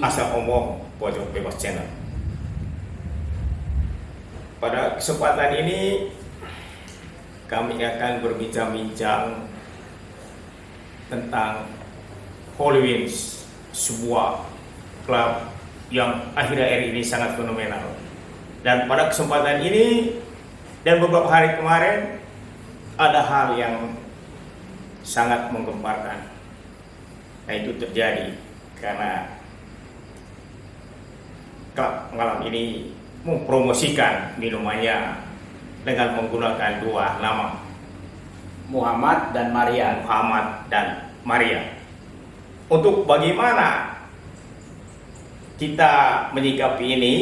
Asal omong Pojok Bebas Channel. Pada kesempatan ini kami akan berbincang-bincang tentang Holy Wings, sebuah klub yang akhir-akhir ini sangat fenomenal. Dan pada kesempatan ini dan beberapa hari kemarin ada hal yang sangat menggemparkan. Nah, itu terjadi karena klub malam ini mempromosikan minumannya dengan menggunakan dua nama, Muhammad dan Maria. Muhammad dan Maria. Untuk bagaimana kita menyikapi ini,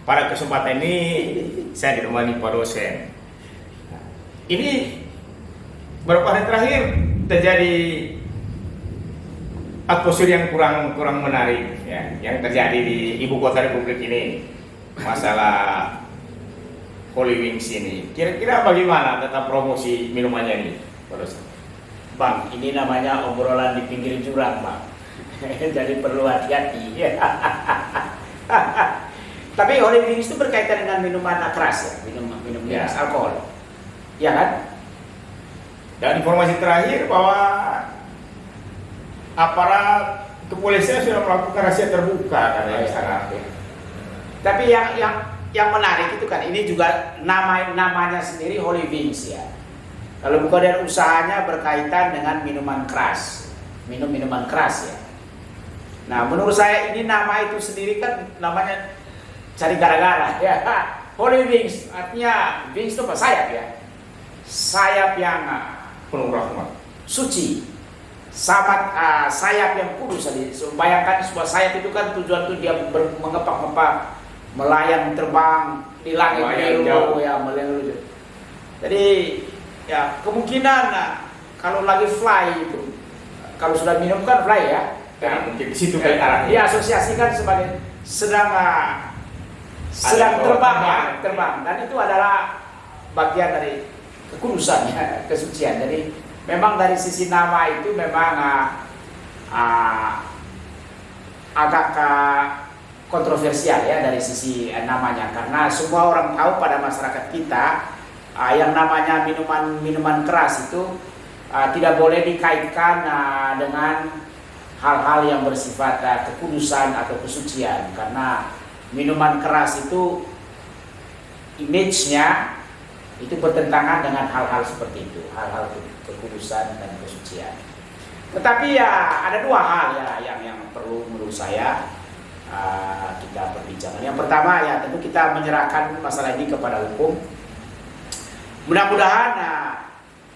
pada kesempatan ini saya ditemani Pak dosen. Ini beberapa hari terakhir terjadi atmosfer yang kurang menarik ya, yang terjadi di ibu kota Republik ini, masalah Holy Wings ini. Kira-kira bagaimana tentang promosi minumannya ini, Pak dosen? Bang, ini namanya obrolan di pinggir jurang, Bang. Jadi perlu hati-hati. Tapi Holy Wings itu berkaitan dengan minuman keras ya, minum Ya. keras, alkohol. Ya kan? Dan informasi terakhir bahwa aparat kepolisian sudah melakukan rahasia terbuka katanya di sana. Tapi yang menarik itu kan ini juga namanya sendiri Holy Wings ya. Kalau bukan dari usahanya berkaitan dengan minuman keras, minuman keras ya. Nah, menurut saya ini nama itu sendiri kan namanya cari gara-gara ya. Holy Wings artinya wings itu apa? Sayap ya. Sayap yang Penuh rahmat. suci. Sayap yang kudus tadi. Bayangkan sebuah sayap itu kan tujuan itu dia mengepak-ngepak, melayang terbang di langit biru ya, melayang. Jadi ya kemungkinan kalau lagi fly itu, kalau sudah minum kan fly ya. Ya, mungkin di situ kan arahnya. Diasosiasikan sebagai sedang terbang ya, terbang. Dan itu adalah bagian dari kekudusan ya, kesucian. Jadi memang dari sisi nama itu memang agak kontroversial ya dari sisi namanya, karena semua orang tahu pada masyarakat kita yang namanya minuman keras itu tidak boleh dikaitkan dengan hal-hal yang bersifat kekudusan atau kesucian, karena minuman keras itu image-nya itu bertentangan dengan hal-hal seperti itu, hal-hal kekudusan dan kesucian. Tetapi ya ada dua hal ya yang perlu menurut saya kita perbincangkan. Yang pertama ya tentu kita menyerahkan masalah ini kepada hukum. Mudah-mudahan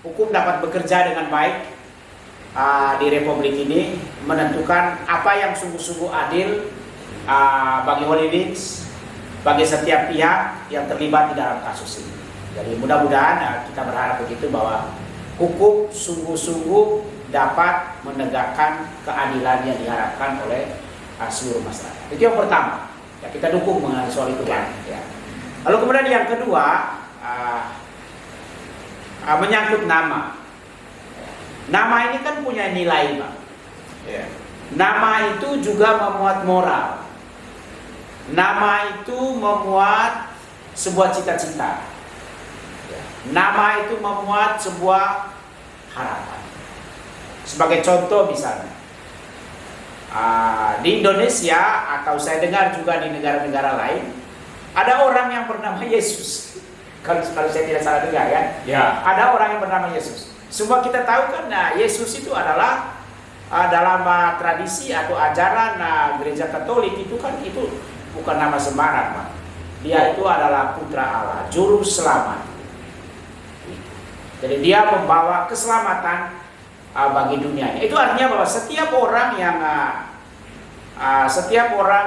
hukum dapat bekerja dengan baik di Republik ini, menentukan apa yang sungguh-sungguh adil bagi Holy Wings, bagi setiap pihak yang terlibat di dalam kasus ini. Jadi mudah-mudahan kita berharap begitu, bahwa hukum sungguh-sungguh dapat menegakkan keadilan yang diharapkan oleh seluruh masyarakat. Itu yang pertama. Ya, kita dukung mengenai soal itu, Bang. Ya. Lalu kemudian yang kedua, menyangkut nama. Nama ini kan punya nilai, Bang. Ya. Nama itu juga memuat moral. Nama itu memuat sebuah cita-cita. Nama itu memuat sebuah harapan. Sebagai contoh misalnya, di Indonesia atau saya dengar juga di negara-negara lain, ada orang yang bernama Yesus. Kalau saya tidak salah dengar kan, Ya. ada orang yang bernama Yesus. Semua kita tahu kan, Yesus itu adalah dalam tradisi atau ajaran gereja Katolik itu kan itu bukan nama sembarang, Pak. Dia itu adalah putra Allah, juru selamat. Jadi dia membawa keselamatan bagi dunia. Itu artinya bahwa setiap orang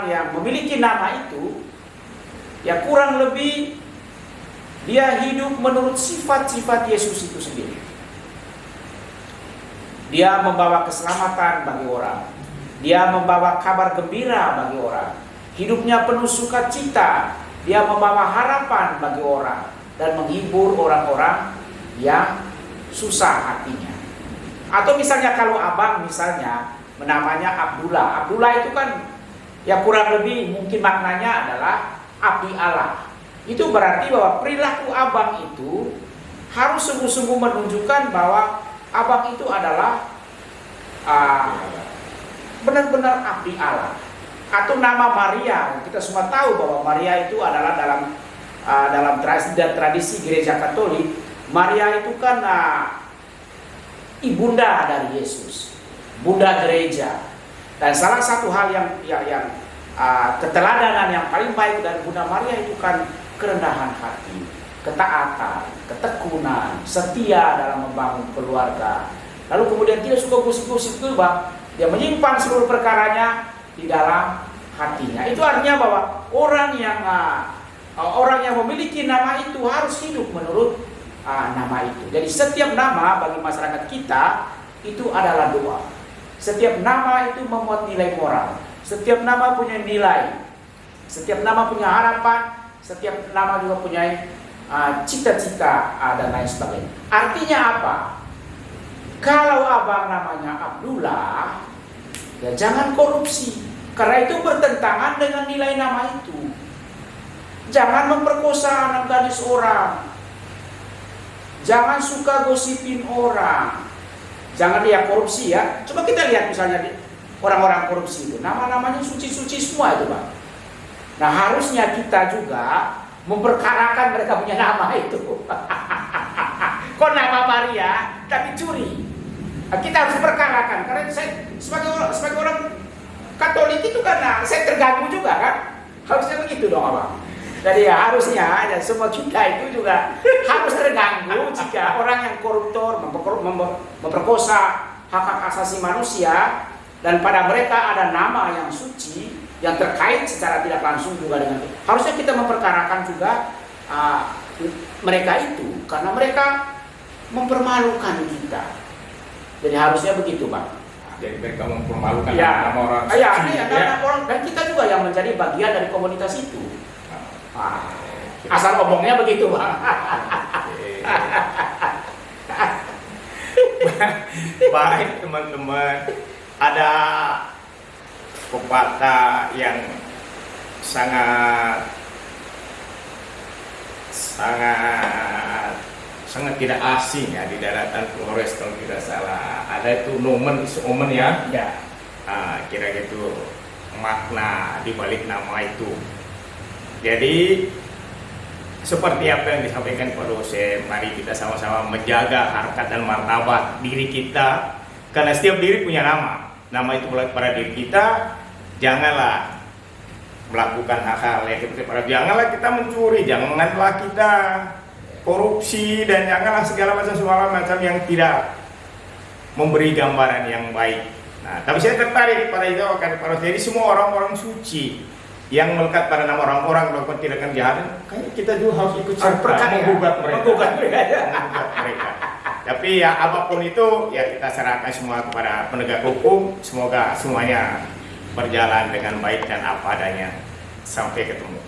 yang memiliki nama itu, ya kurang lebih dia hidup menurut sifat-sifat Yesus itu sendiri. Dia membawa keselamatan bagi orang. Dia membawa kabar gembira bagi orang. Hidupnya penuh sukacita. Dia membawa harapan bagi orang dan menghibur orang-orang yang susah hatinya. Atau misalnya kalau abang misalnya namanya Abdullah. Abdullah itu kan Ya kurang lebih mungkin maknanya adalah api Allah. Itu berarti bahwa perilaku abang itu harus sungguh-sungguh menunjukkan bahwa abang itu adalah benar-benar api Allah. Atau nama Maria, kita semua tahu bahwa Maria itu adalah dalam tradisi gereja Katolik, Maria itu kan ibunda dari Yesus, bunda gereja. Dan salah satu hal yang keteladanan yang paling baik dari Bunda Maria itu kan kerendahan hati, ketaatan, ketekunan, setia dalam membangun keluarga. Lalu kemudian tidak suka gosip-gosip itu, Bang. Dia menyimpan seluruh perkaranya di dalam hatinya. Itu artinya bahwa orang yang memiliki nama itu harus hidup menurut nama itu. Jadi setiap nama bagi masyarakat kita itu adalah doa. Setiap nama itu memuat nilai moral. Setiap nama punya nilai. Setiap nama punya harapan. Setiap nama juga punya cita-cita dan lain sebagainya. Artinya apa? Kalau abang namanya Abdullah, ya jangan korupsi. Karena itu bertentangan dengan nilai nama itu. Jangan memperkosa anak gadis orang. Jangan suka gosipin orang. Jangan lihat korupsi ya. Coba kita lihat misalnya orang-orang korupsi itu. Nama-namanya suci-suci semua itu, Bang. Nah harusnya kita juga memperkarakan mereka punya nama itu. Kok nama Maria tapi curi? Kita harus perkarakan. Karena saya sebagai orang Katolik itu kan saya terganggu juga kan. Harusnya begitu dong, Abang. Jadi ya harusnya dan semua kita itu juga harus terganggu jika orang yang koruptor memperkosa hak-hak asasi manusia dan pada mereka ada nama yang suci yang terkait secara tidak langsung juga dengan itu. Harusnya kita memperkarakan juga mereka itu karena mereka mempermalukan kita. Jadi harusnya begitu, Bang. Jadi mereka mempermalukan ya, nama orang ya, suci, orang dan kita juga yang menjadi bagian dari komunitas itu. Asal omongnya begitu, Bang. Baik teman-teman, ada pepatah yang sangat tidak asing ya di daratan Flores kalau tidak salah. Ada itu nomen is omen ya. Ya. Kira gitu makna di balik nama itu. Jadi seperti apa yang disampaikan Pak dosen, mari kita sama-sama menjaga harkat dan martabat diri kita karena setiap diri punya nama. Nama itu pada diri kita. Janganlah melakukan hal-hal yang seperti pada janganlah kita mencuri, janganlah kita korupsi dan janganlah segala macam yang tidak memberi gambaran yang baik. Nah, tapi saya tertarik pada itu karena jadi semua orang-orang suci yang melekat pada nama orang-orang melakukan tindakan jahat, kayaknya kita juga harus ikut serta menggugat mereka. Tapi ya apapun itu ya kita serahkan semua kepada penegak hukum. Semoga semuanya berjalan dengan baik dan apa adanya. Sampai ketemu.